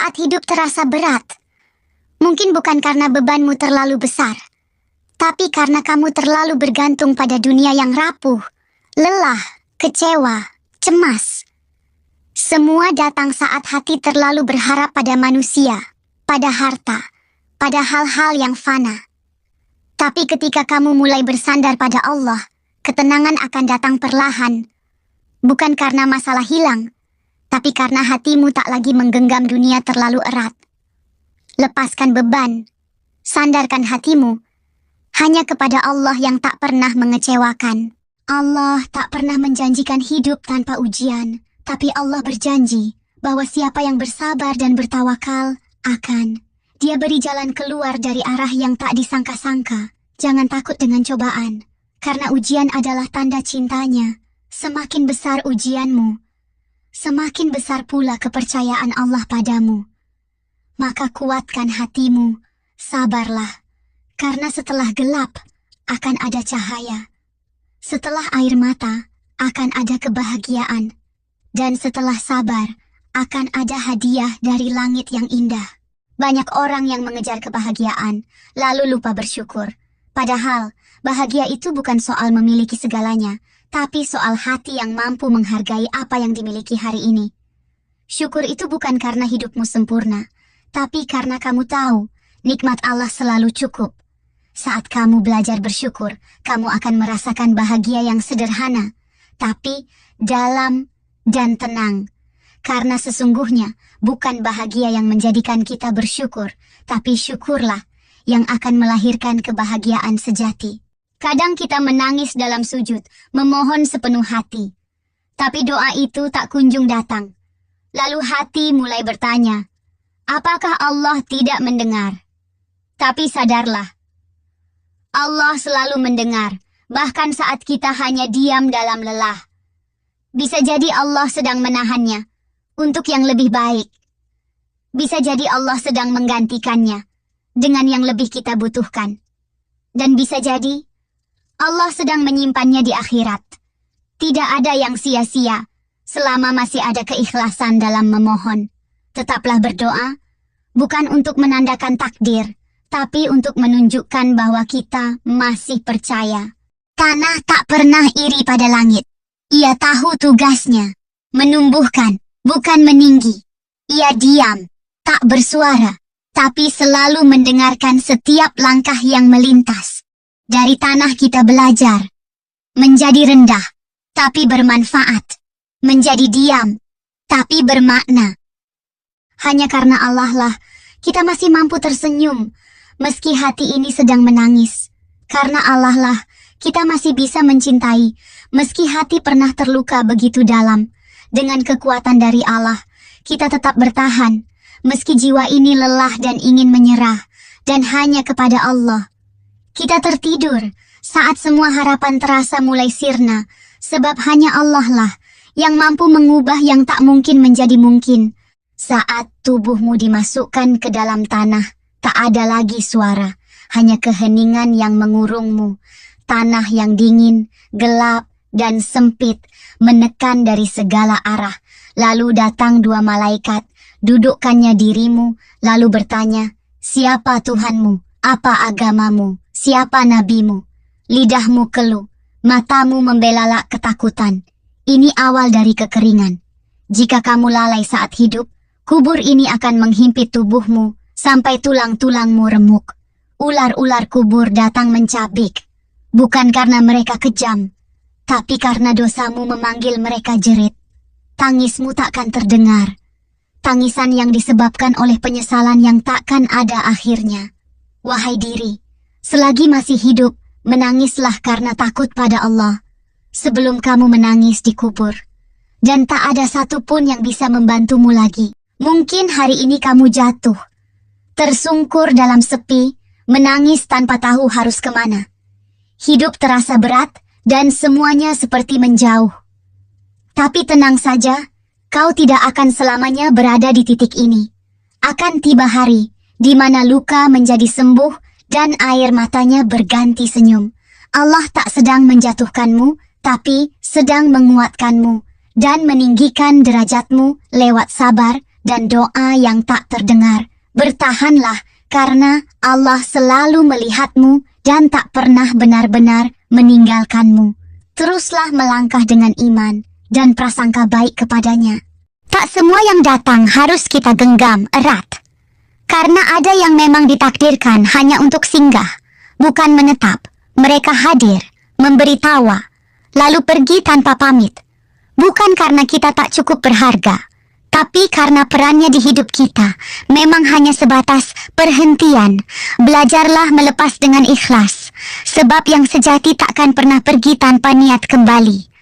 Saat hidup terasa berat, mungkin bukan karena bebanmu terlalu besar, tapi karena kamu terlalu bergantung pada dunia yang rapuh, lelah, kecewa, cemas. Semua datang saat hati terlalu berharap pada manusia, pada harta, pada hal-hal yang fana. Tapi ketika kamu mulai bersandar pada Allah, ketenangan akan datang perlahan. Bukan karena masalah hilang, tapi karena hatimu tak lagi menggenggam dunia terlalu erat. Lepaskan beban, sandarkan hatimu hanya kepada Allah yang tak pernah mengecewakan. Allah tak pernah menjanjikan hidup tanpa ujian, tapi Allah berjanji bahwa siapa yang bersabar dan bertawakal akan Dia beri jalan keluar dari arah yang tak disangka-sangka. Jangan takut dengan cobaan, karena ujian adalah tanda cintanya. Semakin besar ujianmu, semakin besar pula kepercayaan Allah padamu. Maka kuatkan hatimu, sabarlah, karena setelah gelap akan ada cahaya. Setelah air mata akan ada kebahagiaan. Dan setelah sabar akan ada hadiah dari langit yang indah. Banyak orang yang mengejar kebahagiaan, lalu lupa bersyukur. Padahal, bahagia itu bukan soal memiliki segalanya, tapi soal hati yang mampu menghargai apa yang dimiliki hari ini. Syukur itu bukan karena hidupmu sempurna, tapi karena kamu tahu, nikmat Allah selalu cukup. Saat kamu belajar bersyukur, kamu akan merasakan bahagia yang sederhana, tapi dalam dan tenang. Karena sesungguhnya, bukan bahagia yang menjadikan kita bersyukur, tapi syukurlah yang akan melahirkan kebahagiaan sejati. Kadang kita menangis dalam sujud, memohon sepenuh hati. Tapi doa itu tak kunjung datang. Lalu hati mulai bertanya, apakah Allah tidak mendengar? Tapi sadarlah, Allah selalu mendengar, bahkan saat kita hanya diam dalam lelah. Bisa jadi Allah sedang menahannya, untuk yang lebih baik. Bisa jadi Allah sedang menggantikannya, dengan yang lebih kita butuhkan. Dan bisa jadi, Allah sedang menyimpannya di akhirat. Tidak ada yang sia-sia, selama masih ada keikhlasan dalam memohon. Tetaplah berdoa, bukan untuk menandakan takdir, tapi untuk menunjukkan bahwa kita masih percaya. Tanah tak pernah iri pada langit. Ia tahu tugasnya, menumbuhkan, bukan meninggi. Ia diam, tak bersuara, tapi selalu mendengarkan setiap langkah yang melintas. Dari tanah kita belajar, menjadi rendah, tapi bermanfaat, menjadi diam, tapi bermakna. Hanya karena Allah lah, kita masih mampu tersenyum, meski hati ini sedang menangis. Karena Allah lah, kita masih bisa mencintai, meski hati pernah terluka begitu dalam. Dengan kekuatan dari Allah, kita tetap bertahan, meski jiwa ini lelah dan ingin menyerah, dan hanya kepada Allah. Kita tertidur saat semua harapan terasa mulai sirna, sebab hanya Allah lah yang mampu mengubah yang tak mungkin menjadi mungkin. Saat tubuhmu dimasukkan ke dalam tanah, tak ada lagi suara, hanya keheningan yang mengurungmu. Tanah yang dingin, gelap, dan sempit menekan dari segala arah. Lalu datang dua malaikat, dudukkannya dirimu, lalu bertanya, siapa Tuhanmu? Apa agamamu? Siapa nabimu? Lidahmu keluh, matamu membelalak ketakutan. Ini awal dari kekeringan. Jika kamu lalai saat hidup, kubur ini akan menghimpit tubuhmu sampai tulang-tulangmu remuk. Ular-ular kubur datang mencabik, bukan karena mereka kejam, tapi karena dosamu memanggil mereka jerit. Tangismu takkan terdengar, tangisan yang disebabkan oleh penyesalan yang takkan ada akhirnya. Wahai diri, selagi masih hidup, menangislah karena takut pada Allah, sebelum kamu menangis di kubur. Dan tak ada satupun yang bisa membantumu lagi. Mungkin hari ini kamu jatuh, tersungkur dalam sepi, menangis tanpa tahu harus kemana. Hidup terasa berat, dan semuanya seperti menjauh. Tapi tenang saja, kau tidak akan selamanya berada di titik ini. Akan tiba hari, di mana luka menjadi sembuh, dan air matanya berganti senyum. Allah tak sedang menjatuhkanmu, tapi sedang menguatkanmu, dan meninggikan derajatmu lewat sabar dan doa yang tak terdengar. Bertahanlah, karena Allah selalu melihatmu dan tak pernah benar-benar meninggalkanmu. Teruslah melangkah dengan iman dan prasangka baik kepadanya. Tak semua yang datang harus kita genggam erat. Karena ada yang memang ditakdirkan hanya untuk singgah, bukan menetap. Mereka hadir, memberi tawa, lalu pergi tanpa pamit. Bukan karena kita tak cukup berharga, tapi karena perannya di hidup kita memang hanya sebatas perhentian. Belajarlah melepas dengan ikhlas, sebab yang sejati takkan pernah pergi tanpa niat kembali.